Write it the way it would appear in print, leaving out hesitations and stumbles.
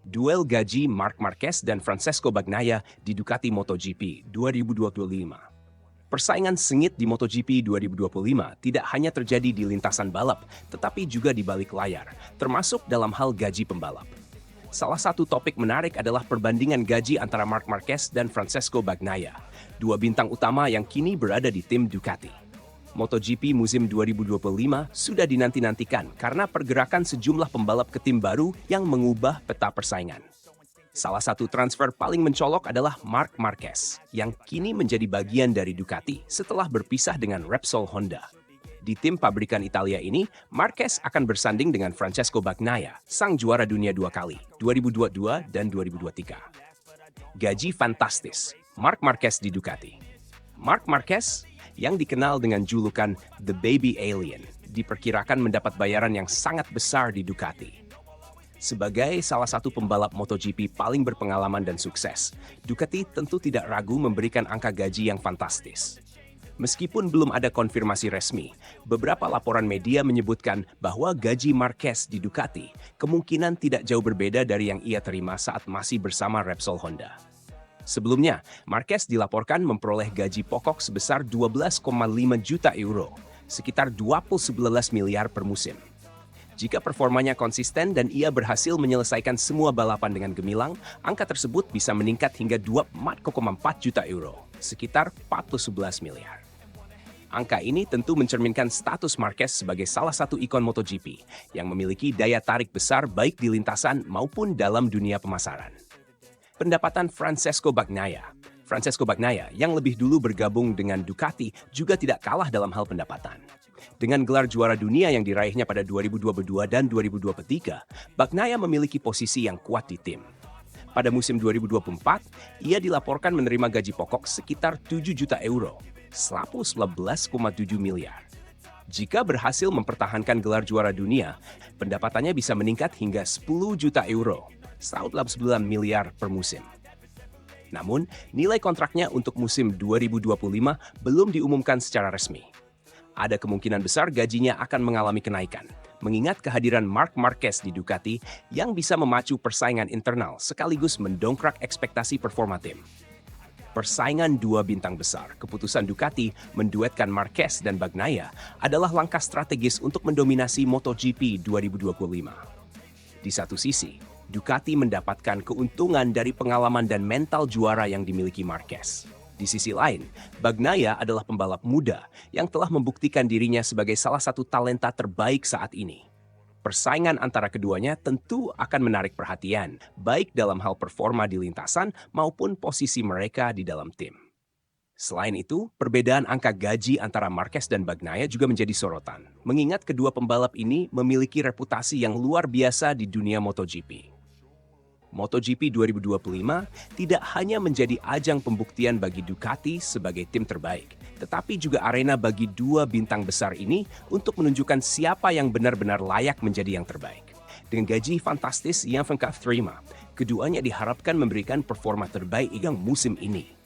Duel gaji Marc Marquez dan Francesco Bagnaia di Ducati MotoGP 2025. Persaingan sengit di MotoGP 2025 tidak hanya terjadi di lintasan balap, tetapi juga di balik layar, termasuk dalam hal gaji pembalap. Salah satu topik menarik adalah perbandingan gaji antara Marc Marquez dan Francesco Bagnaia, dua bintang utama yang kini berada di tim Ducati. MotoGP musim 2025 sudah dinanti-nantikan karena pergerakan sejumlah pembalap ke tim baru yang mengubah peta persaingan. Salah satu transfer paling mencolok adalah Marc Marquez, yang kini menjadi bagian dari Ducati setelah berpisah dengan Repsol Honda. Di tim pabrikan Italia ini, Marquez akan bersanding dengan Francesco Bagnaia, sang juara dunia 2 kali, 2022 dan 2023. Gaji fantastis, Marc Marquez di Ducati. Marc Marquez, yang dikenal dengan julukan The Baby Alien, diperkirakan mendapat bayaran yang sangat besar di Ducati. Sebagai salah satu pembalap MotoGP paling berpengalaman dan sukses, Ducati tentu tidak ragu memberikan angka gaji yang fantastis. Meskipun belum ada konfirmasi resmi, beberapa laporan media menyebutkan bahwa gaji Marquez di Ducati kemungkinan tidak jauh berbeda dari yang ia terima saat masih bersama Repsol Honda. Sebelumnya, Marquez dilaporkan memperoleh gaji pokok sebesar 12,5 juta euro, sekitar 11 miliar per musim. Jika performanya konsisten dan ia berhasil menyelesaikan semua balapan dengan gemilang, angka tersebut bisa meningkat hingga 24,4 juta euro, sekitar 411 miliar. Angka ini tentu mencerminkan status Marquez sebagai salah satu ikon MotoGP yang memiliki daya tarik besar baik di lintasan maupun dalam dunia pemasaran. Pendapatan Francesco Bagnaia yang lebih dulu bergabung dengan Ducati juga tidak kalah dalam hal pendapatan. Dengan gelar juara dunia yang diraihnya pada 2022 dan 2023, Bagnaia memiliki posisi yang kuat di tim. Pada musim 2024, ia dilaporkan menerima gaji pokok sekitar 7 juta euro, selaku 11,7 miliar. Jika berhasil mempertahankan gelar juara dunia, pendapatannya bisa meningkat hingga 10 juta euro, 189 miliar per musim. Namun, nilai kontraknya untuk musim 2025 belum diumumkan secara resmi. Ada kemungkinan besar gajinya akan mengalami kenaikan, mengingat kehadiran Marc Marquez di Ducati yang bisa memacu persaingan internal sekaligus mendongkrak ekspektasi performa tim. Persaingan dua bintang besar, keputusan Ducati menduetkan Marquez dan Bagnaia adalah langkah strategis untuk mendominasi MotoGP 2025. Di satu sisi, Ducati mendapatkan keuntungan dari pengalaman dan mental juara yang dimiliki Marquez. Di sisi lain, Bagnaia adalah pembalap muda yang telah membuktikan dirinya sebagai salah satu talenta terbaik saat ini. Persaingan antara keduanya tentu akan menarik perhatian, baik dalam hal performa di lintasan maupun posisi mereka di dalam tim. Selain itu, perbedaan angka gaji antara Marquez dan Bagnaia juga menjadi sorotan, mengingat kedua pembalap ini memiliki reputasi yang luar biasa di dunia MotoGP. MotoGP 2025 tidak hanya menjadi ajang pembuktian bagi Ducati sebagai tim terbaik, tetapi juga arena bagi dua bintang besar ini untuk menunjukkan siapa yang benar-benar layak menjadi yang terbaik. Dengan gaji fantastis yang mereka terima, keduanya diharapkan memberikan performa terbaik yang musim ini.